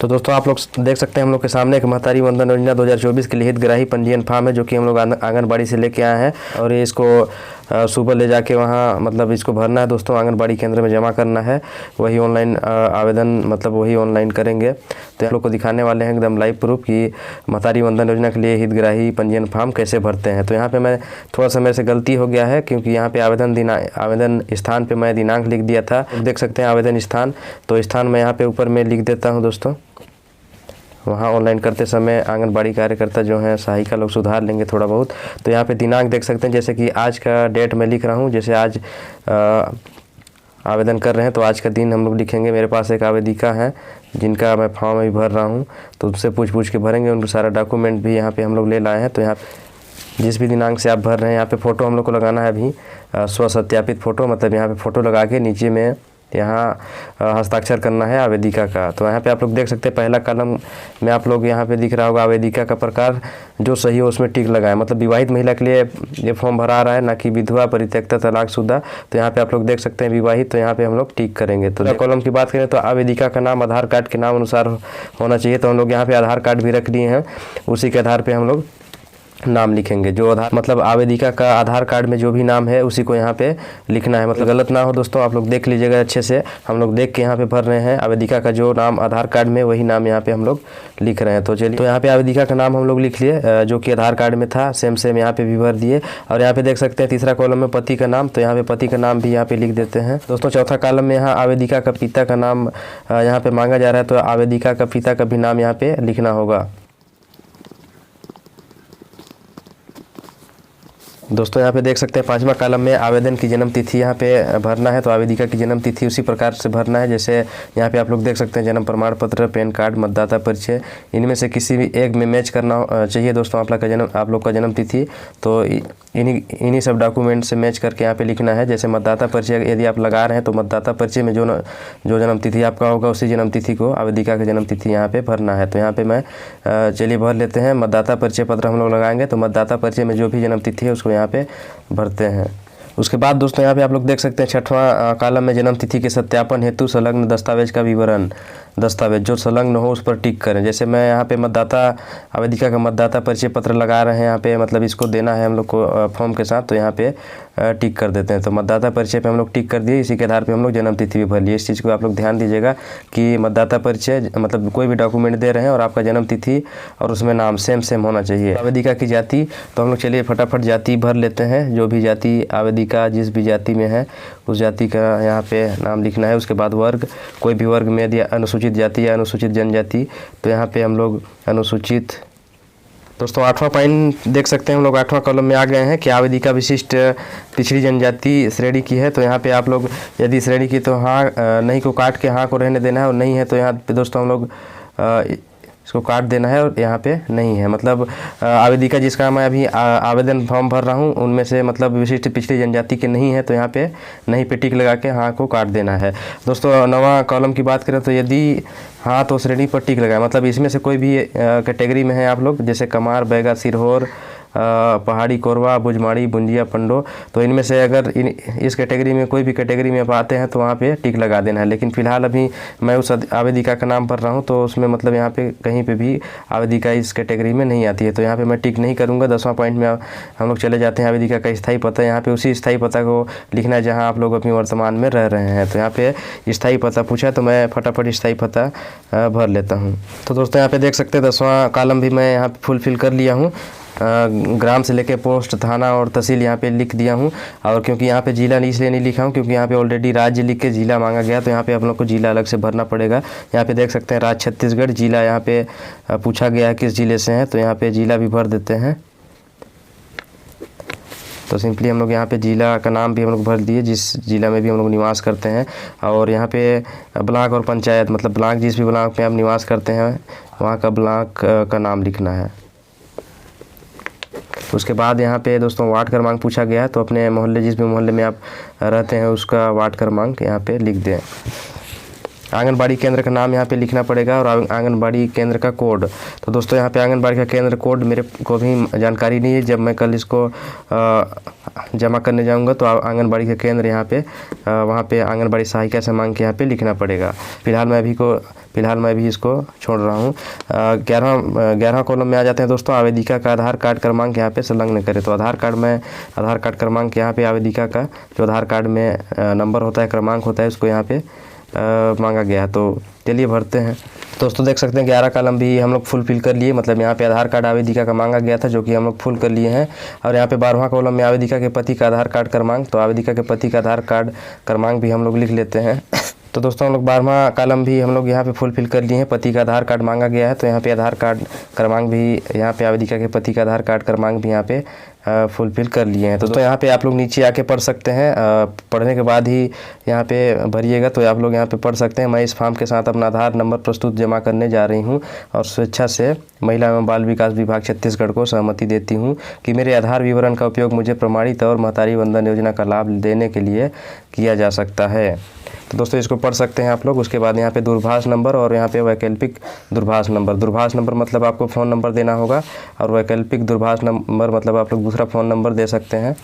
तो दोस्तों आप लोग देख सकते हैं हम लोग के सामने एक महतारी वंदन योजना 2024 के लिए हितग्राही पंजीयन फॉर्म है, जो कि हम लोग आंगनबाड़ी से लेके आए हैं और ये इसको सुबह ले जाके वहाँ मतलब इसको भरना है दोस्तों, आंगनबाड़ी केंद्र में जमा करना है। वही ऑनलाइन आवेदन मतलब वही ऑनलाइन करेंगे। तो आप लोग को दिखाने वाले हैं एकदम लाइव प्रूफ कि महतारी वंदन योजना के लिए हितग्राही पंजीयन फॉर्म कैसे भरते हैं। तो यहाँ पे मैं थोड़ा सा मेरे से गलती हो गया है, क्योंकि यहाँ पे आवेदन स्थान पे मैं दिनांक लिख दिया था। देख सकते हैं आवेदन स्थान, तो स्थान मैं यहाँ पे ऊपर में लिख देता हूँ दोस्तों। वहाँ ऑनलाइन करते समय आंगनबाड़ी कार्यकर्ता जो हैं सहायिका लोग सुधार लेंगे थोड़ा बहुत। तो यहाँ पे दिनांक देख सकते हैं, जैसे कि आज का डेट मैं लिख रहा हूँ। जैसे आज आवेदन कर रहे हैं तो आज का दिन हम लोग लिखेंगे। मेरे पास एक आवेदिका है जिनका मैं फॉर्म अभी भर रहा हूँ, तो उससे पूछ के भरेंगे। उनको सारा डॉक्यूमेंट भी यहाँ पे हम लोग ले लाए हैं। तो यहाँ जिस भी दिनांक से आप भर रहे हैं, यहाँ पे फ़ोटो हम लोग को लगाना है अभी, स्वसत्यापित फ़ोटो, मतलब यहाँ पे फ़ोटो लगा के नीचे में यहाँ हस्ताक्षर करना है आवेदिका का। तो यहाँ पे आप लोग देख सकते हैं पहला कॉलम में आप लोग यहाँ पे दिख रहा होगा आवेदिका का प्रकार जो सही हो उसमें टिक लगाएं। मतलब विवाहित महिला के लिए ये फॉर्म भरा रहा है, ना कि विधवा, परित्यक्ता, तलाकशुदा। तो यहाँ पे आप लोग देख सकते हैं विवाहित, तो यहाँ पे हम लोग टिक करेंगे। तो कॉलम की बात करें तो आवेदिका का नाम आधार कार्ड के नाम अनुसार होना चाहिए। तो हम लोग यहाँ पे आधार कार्ड भी रख लिए हैं, उसी के आधार पर हम लोग नाम लिखेंगे। जो आधार मतलब आवेदिका का आधार कार्ड में जो भी नाम है उसी को यहाँ पे लिखना है, मतलब गलत ना हो दोस्तों। आप लोग देख लीजिएगा अच्छे से, हम लोग देख के यहाँ पे भर रहे हैं। आवेदिका का जो नाम आधार कार्ड में वही नाम यहाँ पे हम लोग लिख रहे हैं। तो चलिए, तो यहाँ पे आवेदिका का नाम हम लोग लिख लिए जो कि आधार कार्ड में था, सेम यहाँ पे भी भर दिए। और यहाँ पे देख सकते हैं तीसरा कॉलम में पति का नाम, तो यहाँ पे पति का नाम भी यहाँ पे लिख देते हैं दोस्तों। चौथा कॉलम में यहाँ आवेदिका का पिता का नाम यहाँ पे मांगा जा रहा है, तो आवेदिका का पिता का भी नाम यहाँ पे लिखना होगा दोस्तों। यहाँ पे देख सकते हैं पांचवा कॉलम में आवेदन की जन्म तिथि यहाँ पे भरना है। तो आवेदिका की जन्म तिथि उसी प्रकार से भरना है जैसे यहाँ पे आप लोग देख सकते हैं जन्म प्रमाण पत्र, पैन कार्ड, मतदाता परिचय, इनमें से किसी भी एक में मैच करना चाहिए दोस्तों आप लोग का जन्म तिथि। तो इन्हीं सब डॉक्यूमेंट से मैच करके यहाँ पे लिखना है। जैसे मतदाता परिचय यदि आप लगा रहे हैं तो मतदाता परिचय में जो जन्म तिथि आपका होगा उसी जन्म तिथि को आवेदिका की जन्म तिथि यहाँ पे भरना है। तो यहाँ पे मैं चलिए भर लेते हैं। मतदाता परिचय पत्र हम लोग लगाएंगे, तो मतदाता परिचय में जो भी जन्म तिथि है उसको यहाँ पे भरते हैं। उसके बाद दोस्तों यहाँ पे आप लोग देख सकते हैं छठवां कॉलम में जन्म तिथि के सत्यापन हेतु संलग्न दस्तावेज का विवरण, दस्तावेज जो संलग्न हो उस पर टिक करें। जैसे मैं यहाँ पे आवेदिका का मतदाता परिचय पत्र लगा रहे हैं यहाँ पे, मतलब इसको देना है हम लोग को फॉर्म के साथ, तो यहाँ पे टिक कर देते हैं। तो मतदाता परिचय पे हम लोग टिक कर दिए, इसी के आधार पे हम लोग जन्म तिथि भी भर लिए। इस चीज़ को आप लोग ध्यान दीजिएगा कि मतदाता परिचय मतलब कोई भी डॉक्यूमेंट दे रहे हैं और आपका जन्म तिथि और उसमें नाम सेम होना चाहिए। आवेदिका की जाति, तो हम लोग चलिए फटाफट जाति भर लेते हैं। जो भी जाति आवेदिका जिस भी जाति में है उस जाति का यहाँ पे नाम लिखना है। उसके बाद वर्ग, कोई भी वर्ग में यदि अनुसूचित जाति या अनुसूचित जनजाति, तो यहाँ पे हम लोग अनुसूचित। दोस्तों 8वां पॉइंट देख सकते हैं हम लोग 8वां कॉलम में आ गए हैं कि आवेदिका विशिष्ट पिछड़ी जनजाति श्रेणी की है। तो यहाँ पे आप लोग यदि श्रेणी की तो हाँ नहीं को काट के हाँ को रहने देना है, और नहीं है तो यहाँ पे दोस्तों हम लोग इसको काट देना है और यहाँ पे नहीं है। मतलब आवेदिका जिसका मैं अभी आवेदन फॉर्म भर रहा हूँ उनमें से मतलब विशिष्ट पिछड़ी जनजाति के नहीं है, तो यहाँ पे नहीं पे टिक लगा के हाँ को काट देना है दोस्तों। 9वां कॉलम की बात करें तो यदि हाँ तो श्रेणी पर टिक लगाए, मतलब इसमें से कोई भी कैटेगरी में है आप लोग, जैसे कमार, बैगा, सिरहोर, पहाड़ी, कोरवा, बुजमाड़ी, बुंजिया, पंडो, तो इनमें से अगर इस कैटेगरी में कोई भी कैटेगरी में आप आते हैं तो वहाँ पे टिक लगा देना है। लेकिन फ़िलहाल अभी मैं उस आवेदिका का नाम पढ़ रहा हूँ, तो उसमें मतलब यहाँ पे कहीं पे भी आवेदिका इस कैटेगरी में नहीं आती है, तो यहाँ पे मैं टिक नहीं करूँगा। 10वां पॉइंट में हम लोग चले जाते हैं आवेदिका का स्थायी पता। यहाँ पे उसी स्थायी पता को लिखना है जहाँ आप लोग अपनी वर्तमान में रह रहे हैं। तो यहाँ पे स्थायी पता पूछा, तो मैं फटाफट स्थायी पता भर लेता हूँ। तो दोस्तों यहाँ पे देख सकते हैं 10वां कॉलम भी मैं यहाँ फुलफिल कर लिया हूँ। ग्राम से लेके पोस्ट, थाना और तहसील यहाँ पे लिख दिया हूँ। और क्योंकि यहाँ पे जिला इसलिए नहीं लिखा हूँ क्योंकि यहाँ पे ऑलरेडी राज्य लिख के जिला मांगा गया, तो यहाँ पे आप लोग को जिला अलग से भरना पड़ेगा। यहाँ पे देख सकते हैं राज्य छत्तीसगढ़, जिला यहाँ पे पूछा गया है किस जिले से हैं, तो यहाँ पे जिला भी भर देते हैं। तो सिंपली हम लोग यहाँ पे जिला का नाम भी हम लोग भर दिए जिस जिला में भी हम लोग निवास करते हैं। और यहाँ पे ब्लॉक और पंचायत, मतलब ब्लॉक जिस भी ब्लॉक में आप निवास करते हैं वहाँ का ब्लॉक का नाम लिखना है। उसके बाद यहाँ पे दोस्तों वार्ड क्रमांक पूछा गया है, तो अपने मोहल्ले जिस भी मोहल्ले में आप रहते हैं उसका वार्ड क्रमांक यहाँ पे लिख दें। आंगनबाड़ी केंद्र का नाम यहाँ पे लिखना पड़ेगा और आंगनबाड़ी केंद्र का कोड। तो दोस्तों यहाँ पे आंगनबाड़ी का केंद्र कोड मेरे को भी जानकारी नहीं है। जब मैं कल इसको जमा करने जाऊंगा तो आंगनबाड़ी का केंद्र यहाँ पे वहाँ पे आंगनबाड़ी सहायिका से मांग के यहाँ पे लिखना पड़ेगा। फिलहाल मैं भी इसको छोड़ रहा हूँ। 11वां कॉलम में आ जाते हैं दोस्तों। आवेदिका का आधार कार्ड क्रमांक यहाँ पे संलग्न करें। तो आधार कार्ड क्रमांक यहाँ पे आवेदिका का जो आधार कार्ड में नंबर होता है, क्रमांक होता है, उसको यहाँ पे मांगा गया है। तो चलिए भरते हैं। दोस्तों देख सकते हैं 11 कॉलम भी हम लोग फुलफिल कर लिए। मतलब यहाँ पे आधार कार्ड आवेदिका का मांगा गया था, जो कि हम लोग फुल कर लिए हैं। और यहाँ पे 12वां कॉलम में आवेदिका के पति का आधार कार्ड क्रमांक। तो आवेदिका के पति का आधार कार्ड क्रमांक भी हम लोग लिख लेते हैं। तो दोस्तों हम लोग 12वां कॉलम भी हम लोग यहाँ पे फुलफिल कर लिए हैं। पति का आधार कार्ड मांगा गया है, तो यहाँ पे आधार कार्ड क्रमांक भी यहाँ पे आवेदिका के पति का आधार कार्ड क्रमांक भी यहाँ पे फुलफिल कर लिए हैं। तो दोस्तों यहाँ पे आप लोग नीचे आके पढ़ सकते हैं। पढ़ने के बाद ही यहाँ पे भरिएगा, तो आप लोग यहाँ पे पढ़ सकते हैं। मैं इस फॉर्म के साथ अपना आधार नंबर प्रस्तुत जमा करने जा रही हूँ और स्वेच्छा से महिला एवं बाल विकास विभाग छत्तीसगढ़ को सहमति देती हूँ कि मेरे आधार विवरण का उपयोग मुझे प्रमाणित और महतारी वंदन योजना का लाभ देने के लिए किया जा सकता है। तो दोस्तों इसको पढ़ सकते हैं आप लोग। उसके बाद यहाँ पे दूरभाष नंबर और यहाँ पे वैकल्पिक दूरभाष नंबर मतलब आपको फ़ोन नंबर देना होगा, और वैकल्पिक दूरभाष नंबर मतलब आप लोग दूसरा फ़ोन नंबर दे सकते हैं।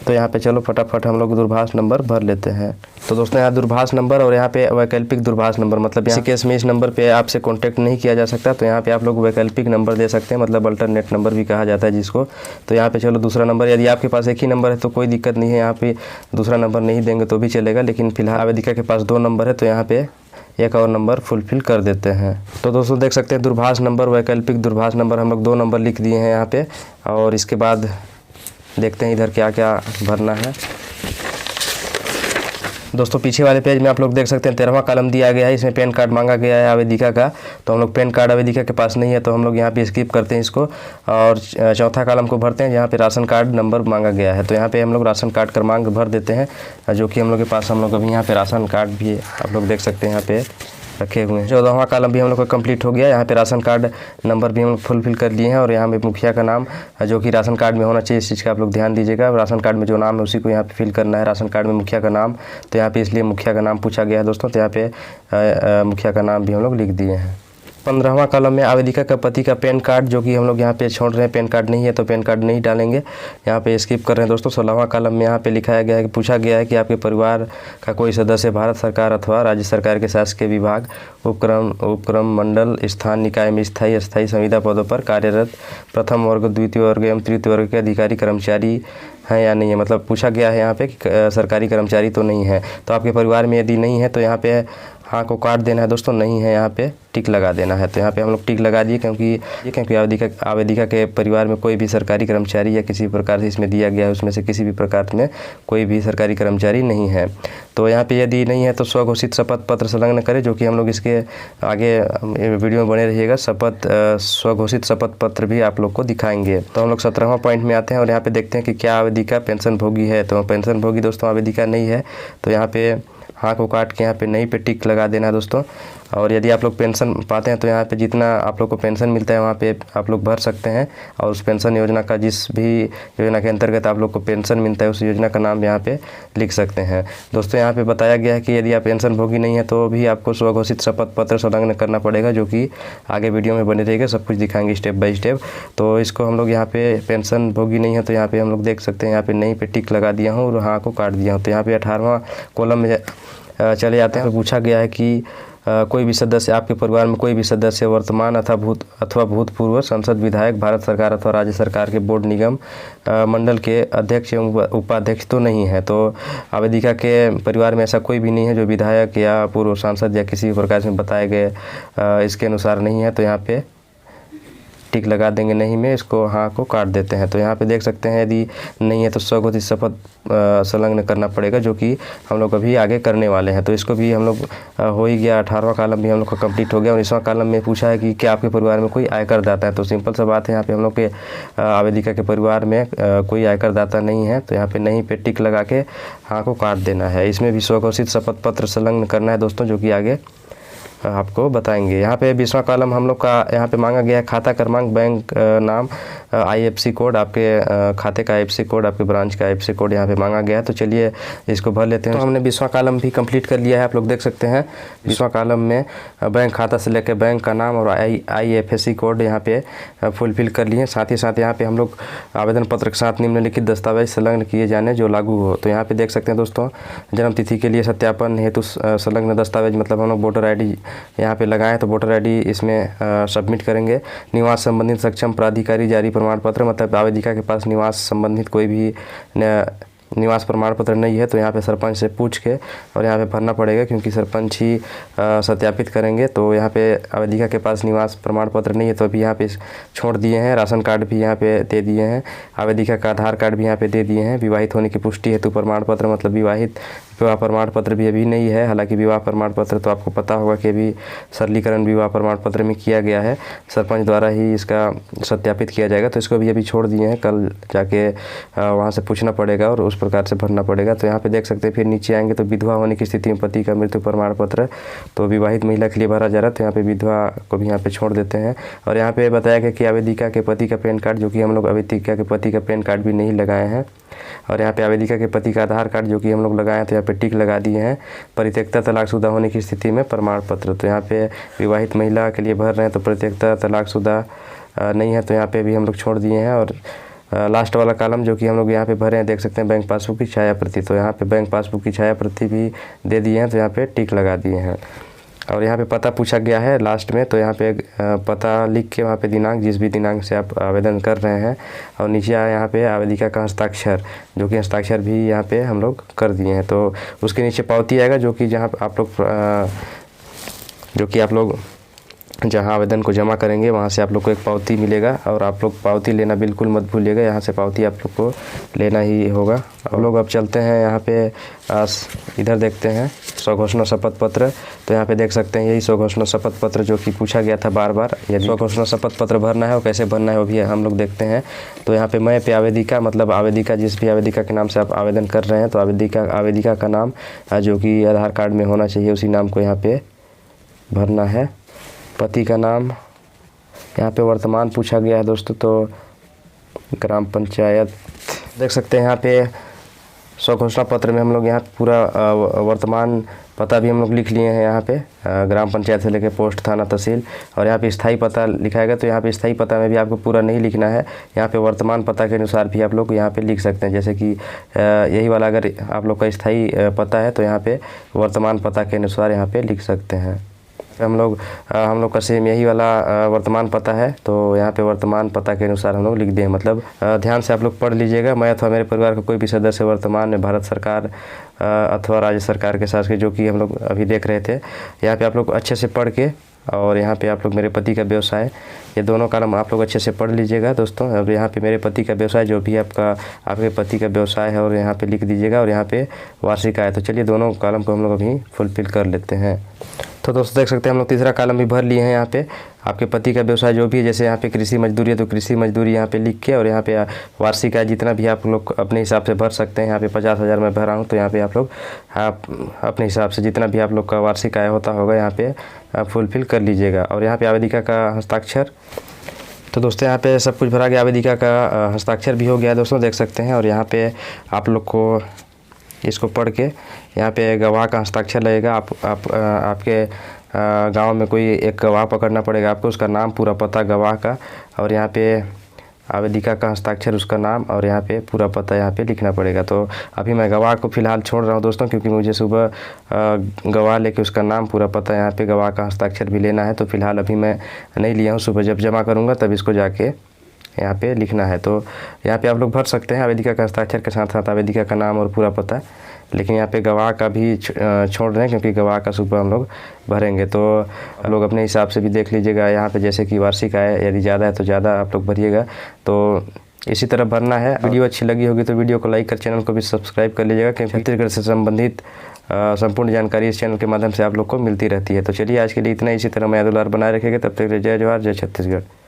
तो यहाँ पे चलो फटाफट हम लोग दूरभाष नंबर भर लेते हैं। तो दोस्तों यहाँ दूरभाष नंबर और यहाँ पे वैकल्पिक दूरभाष नंबर मतलब इसी केस में इस नंबर पे आपसे कांटेक्ट नहीं किया जा सकता, तो यहाँ पे आप लोग वैकल्पिक नंबर दे सकते हैं, मतलब अल्टरनेट नंबर भी कहा जाता है जिसको। तो यहाँ पे चलो दूसरा नंबर, यदि आपके पास एक ही नंबर है तो कोई दिक्कत नहीं है, यहाँ पे दूसरा नंबर नहीं देंगे तो भी चलेगा। लेकिन फिलहाल आवेदिका के पास 2 नंबर है, तो यहाँ पे एक और नंबर फुलफिल कर देते हैं। तो दोस्तों देख सकते हैं दूरभाष नंबर, वैकल्पिक दूरभाष नंबर हम लोग 2 नंबर लिख दिए हैं यहाँ पे। और इसके बाद देखते हैं इधर क्या क्या भरना है। दोस्तों पीछे वाले पेज में आप लोग देख सकते हैं 13वां कॉलम दिया गया है। इसमें पैन कार्ड मांगा गया है आवेदिका का। तो हम लोग पैन कार्ड आवेदिका के पास नहीं है, तो हम लोग यहाँ पे स्किप करते हैं इसको और चौथा कॉलम को भरते हैं, जहाँ पे राशन कार्ड नंबर मांगा गया है। तो यहाँ पे हम लोग राशन कार्ड क्रमांक भर देते हैं, जो कि हम लोग के पास हम लोग अभी यहाँ पे राशन कार्ड भी आप लोग देख सकते हैं यहाँ पे रखे हुए हैं। 14वां कॉलम भी हम लोग का कंप्लीट हो गया। यहाँ पे राशन कार्ड नंबर भी हम लोग फुलफिल कर लिए हैं, और यहाँ पे मुखिया का नाम जो कि राशन कार्ड में होना चाहिए, इस चीज़ का आप लोग ध्यान दीजिएगा। राशन कार्ड में जो नाम है उसी को यहाँ पे फिल करना है। राशन कार्ड में मुखिया का नाम, तो यहाँ पे इसलिए मुखिया का नाम पूछा गया है दोस्तों। तो यहाँ पे मुखिया का नाम भी हम लोग लिख दिए हैं। 15वां कॉलम में आवेदिका का पति का पैन कार्ड, जो कि हम लोग यहाँ पे छोड़ रहे हैं, पैन कार्ड नहीं है तो पैन कार्ड नहीं डालेंगे, यहाँ पे स्किप कर रहे हैं दोस्तों। 16वां कॉलम में यहाँ पे लिखाया गया है कि पूछा गया है कि आपके परिवार का कोई सदस्य भारत सरकार अथवा राज्य सरकार के शासकीय विभाग, उपक्रम मंडल, स्थान निकाय में स्थायी अस्थायी संविदा पदों पर कार्यरत प्रथम वर्ग, द्वितीय वर्ग एवं तृतीय वर्ग के अधिकारी कर्मचारी हैं या नहीं है। मतलब पूछा गया है यहाँ पे कि सरकारी कर्मचारी तो नहीं है। तो आपके परिवार में यदि नहीं है तो यहाँ पे हाँ को काट देना है दोस्तों, नहीं है यहाँ पे टिक लगा देना है। तो यहाँ पे हम लोग टिक लगा दिए, क्योंकि आवेदिका के परिवार में कोई भी सरकारी कर्मचारी या किसी प्रकार से इसमें दिया गया है उसमें से किसी भी प्रकार में कोई भी सरकारी कर्मचारी नहीं है। तो यहाँ पे यदि नहीं है तो स्वघोषित शपथ पत्र संलग्न करें, जो कि हम लोग इसके आगे वीडियो में बने रहिएगा। स्वघोषित शपथ पत्र भी आप लोग को दिखाएंगे। तो हम लोग 17वां पॉइंट में आते हैं और यहाँ पे देखते हैं कि क्या आवेदिका पेंशन भोगी है। तो पेंशन भोगी दोस्तों आवेदिका नहीं है, तो यहाँ पे हाँ को काट के यहाँ पे नहीं पे टिक लगा देना है दोस्तों। और यदि आप लोग पेंशन पाते हैं तो यहाँ पे जितना आप लोग को पेंशन मिलता है वहाँ पे आप लोग भर सकते हैं, और उस पेंशन योजना का जिस भी योजना के अंतर्गत आप लोग को पेंशन मिलता है उस योजना का नाम यहाँ पे लिख सकते हैं दोस्तों। यहाँ पे बताया गया है कि यदि आप पेंशन भोगी नहीं है तो भी आपको स्वघोषित शपथ पत्र संलग्न करना पड़ेगा, जो कि आगे वीडियो में बने रहेगा, सब कुछ दिखाएंगे स्टेप बाय स्टेप। तो इसको हम लोग यहाँ पे पेंशन भोगी नहीं है तो यहाँ पे हम लोग देख सकते हैं, यहाँ पे नहीं पे टिक लगा दिया हूँ और हाँ को काट दिया हूँ। तो यहाँ पे 18वां कॉलम में चले जाते हैं। तो पूछा गया है कि कोई भी सदस्य, आपके परिवार में कोई भी सदस्य वर्तमान अथवा भूतपूर्व संसद, विधायक, भारत सरकार अथवा राज्य सरकार के बोर्ड, निगम, मंडल के अध्यक्ष एवं उपाध्यक्ष तो नहीं है। तो आवेदिका के परिवार में ऐसा कोई भी नहीं है जो विधायक या पूर्व सांसद या किसी भी प्रकार से बताए गए इसके अनुसार नहीं है। तो यहाँ पे टिक लगा देंगे नहीं में, इसको हाँ को काट देते हैं। तो यहाँ पे देख सकते हैं यदि नहीं है तो स्वघोषित शपथ संलग्न करना पड़ेगा, जो कि हम लोग अभी आगे करने वाले हैं। तो इसको भी हम लोग हो ही गया। 18वां कॉलम भी हम लोग का कंप्लीट हो गया। 19वां कॉलम में पूछा है कि क्या आपके परिवार में कोई आयकर दाता है। तो सिंपल सा बात है, यहाँ पे हम लोग के आवेदिका के परिवार में कोई आयकर दाता नहीं है, तो यहाँ पे नहीं पे टिक लगा के हाँ को काट देना है। इसमें भी स्वघोषित शपथ पत्र संलग्न करना है दोस्तों, जो कि आगे आपको बताएंगे। यहाँ पे 20वां कॉलम हम लोग का यहाँ पे मांगा गया है खाता क्रमांक, बैंक नाम, IFSC कोड, आपके खाते का IFSC कोड, आपके ब्रांच का IFSC कोड यहाँ पे मांगा गया है। तो चलिए इसको भर लेते हैं। तो हमने 20वां कॉलम भी कंप्लीट कर लिया है। आप लोग देख सकते हैं 20वां कॉलम में बैंक खाता से लेकर बैंक का नाम और IFSC कोड यहाँ पे फुलफिल कर लिए। साथ ही साथ यहाँ पे हम लोग आवेदन पत्र के साथ निम्नलिखित दस्तावेज संलग्न किए जाने जो लागू हो। तो यहाँ पे देख सकते हैं दोस्तों, जन्म तिथि के लिए सत्यापन हेतु संलग्न दस्तावेज, मतलब हम लोग वोटर ID यहाँ पे लगाएं तो वोटर ID इसमें सबमिट करेंगे। निवास संबंधित सक्षम प्राधिकारी जारी प्रमाण पत्र, मतलब आवेदिका के पास निवास संबंधित कोई भी निवास प्रमाण पत्र नहीं है तो यहाँ पे सरपंच से पूछ के और यहाँ पे भरना पड़ेगा, क्योंकि सरपंच ही सत्यापित करेंगे। तो यहाँ पे आवेदिका के पास निवास प्रमाण पत्र नहीं है तो अभी यहाँ पे छोड़ दिए हैं। राशन कार्ड भी यहाँ पे दे दिए हैं। आवेदिका का आधार कार्ड भी यहाँ पे दे दिए हैं। विवाहित होने की पुष्टि हेतु प्रमाण पत्र, मतलब विवाह प्रमाण पत्र भी अभी नहीं है। हालांकि विवाह प्रमाण पत्र तो आपको पता होगा कि अभी सरलीकरण विवाह प्रमाण पत्र में किया गया है, सरपंच द्वारा ही इसका सत्यापित किया जाएगा। तो इसको भी अभी छोड़ दिए हैं, कल जाके वहाँ से पूछना पड़ेगा और उस प्रकार से भरना पड़ेगा। तो यहाँ पे देख सकते हैं, फिर नीचे आएंगे तो विधवा होने की स्थिति में पति का मृत्यु प्रमाण पत्र, तो विवाहित महिला के लिए भरा जा रहा है। तो यहाँ पे विधवा को भी यहाँ पे छोड़ देते हैं। और यहाँ पे बताया गया कि आवेदिका के पति का पैन कार्ड, जो कि हम लोग आवेदिका के पति का पैन कार्ड भी नहीं लगाए हैं। और यहाँ पे आवेदिका के पति का आधार कार्ड जो कि हम लोग लगाए तो यहाँ पे टिक लगा दिए हैं। परित्यक्ता तलाकशुदा होने की स्थिति में प्रमाण पत्र, तो यहाँ पे विवाहित महिला के लिए भर रहे हैं तो परित्यक्ता तलाकशुदा नहीं है तो यहाँ पे भी हम लोग छोड़ दिए हैं। और लास्ट वाला कॉलम जो कि हम लोग यहाँ पे भरे हैं, देख सकते हैं बैंक पासबुक की छाया प्रति, तो यहाँ पे बैंक पासबुक की छाया प्रति भी दे दिए हैं तो यहाँ पे टिक लगा दिए हैं। और यहाँ पे पता पूछा गया है लास्ट में, तो यहाँ पे पता लिख के वहाँ पे दिनांक, जिस भी दिनांक से आप आवेदन कर रहे हैं, और नीचे आया यहाँ पे आवेदिका का हस्ताक्षर, जो कि हस्ताक्षर भी यहाँ पे हम लोग कर दिए हैं। तो उसके नीचे पावती आएगा, जो कि आप लोग जहाँ आवेदन को जमा करेंगे वहाँ से आप लोग को एक पावती मिलेगा। और आप लोग पावती लेना बिल्कुल मत भूलिएगा, यहाँ से पावती आप लोग को लेना ही होगा। हम लोग अब चलते हैं यहाँ पे इधर देखते हैं स्वघोषणा शपथ पत्र। तो यहाँ पे देख सकते हैं यही स्वघोषणा शपथ पत्र जो कि पूछा गया था बार बार, यदि स्वघोषणा शपथ पत्र भरना है और कैसे भरना है वो भी हम लोग देखते हैं। तो यहाँ पे मैं पे आवेदिका, मतलब आवेदिका, जिस भी आवेदिका के नाम से आप आवेदन कर रहे हैं तो आवेदिका का नाम जो कि आधार कार्ड में होना चाहिए उसी नाम को यहाँ पे भरना है। पति का नाम यहाँ पे वर्तमान पूछा गया है दोस्तों, तो ग्राम पंचायत देख सकते हैं। यहाँ पे स्वघोषणा पत्र में हम लोग यहाँ पूरा वर्तमान पता भी हम लोग लिख लिए हैं, यहाँ पे ग्राम पंचायत से लेकर पोस्ट, थाना, तहसील। और यहाँ पे स्थायी पता लिखाएगा, तो यहाँ पे स्थायी पता में भी आपको पूरा नहीं लिखना है, यहाँ पे वर्तमान पता के अनुसार भी आप लोग यहाँ पे लिख सकते हैं। जैसे कि यही वाला अगर आप लोग का स्थायी पता है तो यहाँ पे वर्तमान पता के अनुसार यहाँ पे लिख सकते हैं। हम लोग का सेम यही वाला वर्तमान पता है, तो यहाँ पे वर्तमान पता के अनुसार हम लोग लिख दें। मतलब ध्यान से आप लोग पढ़ लीजिएगा। मैं अथवा मेरे परिवार का कोई भी सदस्य वर्तमान में भारत सरकार अथवा राज्य सरकार के साथ, जो कि हम लोग अभी देख रहे थे, यहाँ पे आप लोग अच्छे से पढ़ के, और यहाँ पे आप लोग मेरे पति का व्यवसाय, ये दोनों कॉलम आप लोग अच्छे से पढ़ लीजिएगा दोस्तों। और यहाँ पे मेरे पति का व्यवसाय, जो भी आपके पति का व्यवसाय है, और यहाँ पे लिख दीजिएगा। और यहाँ पे वार्षिक आय, तो चलिए दोनों कॉलम को हम लोग अभी फुलफिल कर लेते हैं। तो दोस्तों देख सकते हैं हम लोग तीसरा कॉलम भी भर लिए हैं। यहाँ पे आपके पति का व्यवसाय जो भी है, जैसे यहाँ पे कृषि मजदूरी है तो कृषि मजदूरी यहाँ पे लिख के, और यहाँ पे वार्षिक आय जितना भी आप लोग अपने हिसाब से भर सकते हैं। यहाँ पे 50,000 में भरा हूँ, तो यहाँ पे आप लोग अपने हिसाब से जितना भी आप लोग का वार्षिक आय होता होगा यहाँ पे फुलफिल कर लीजिएगा। और यहाँ पे आवेदिका का हस्ताक्षर, तो दोस्तों यहाँ पे सब कुछ भरा गया। आवेदिका का हस्ताक्षर भी हो गया दोस्तों, देख सकते हैं। और यहाँ पे आप लोग को इसको पढ़ के यहाँ पे गवाह का हस्ताक्षर लगेगा। आपके गांव में कोई एक गवाह पकड़ना पड़ेगा आपको, उसका नाम, पूरा पता गवाह का, और यहाँ पे आवेदिका का हस्ताक्षर, उसका नाम, और यहाँ पे पूरा पता यहाँ पे लिखना पड़ेगा। तो अभी मैं गवाह को फ़िलहाल छोड़ रहा हूँ दोस्तों, क्योंकि मुझे सुबह गवाह लेके उसका नाम, पूरा पता, यहाँ पे गवाह का हस्ताक्षर भी लेना है। तो फ़िलहाल अभी मैं नहीं लिया हूँ, सुबह जब जमा करूँगा तब इसको जाके यहाँ पे लिखना है। तो यहाँ पे आप लोग भर सकते हैं आवेदिका का हस्ताक्षर के साथ साथ आवेदिका का नाम और पूरा पता, लेकिन यहाँ पे गवाह का भी छोड़ रहे हैं, क्योंकि गवाह का सुबह हम लोग भरेंगे। तो लोग अपने हिसाब से भी देख लीजिएगा। यहाँ पे जैसे कि वार्षिक आय यदि ज़्यादा है तो ज़्यादा आप लोग भरिएगा। तो इसी तरह भरना है। वीडियो अच्छी लगी होगी तो वीडियो को लाइक कर, चैनल को भी सब्सक्राइब कर लीजिएगा, क्योंकि छत्तीसगढ़ से संबंधित संपूर्ण जानकारी इस चैनल के माध्यम से आप लोग को मिलती रहती है। तो चलिए आज के लिए इतना। इसी तरह मैं दुलार बनाए रखेगा। तब तक जय जवाहर, जय छत्तीसगढ़।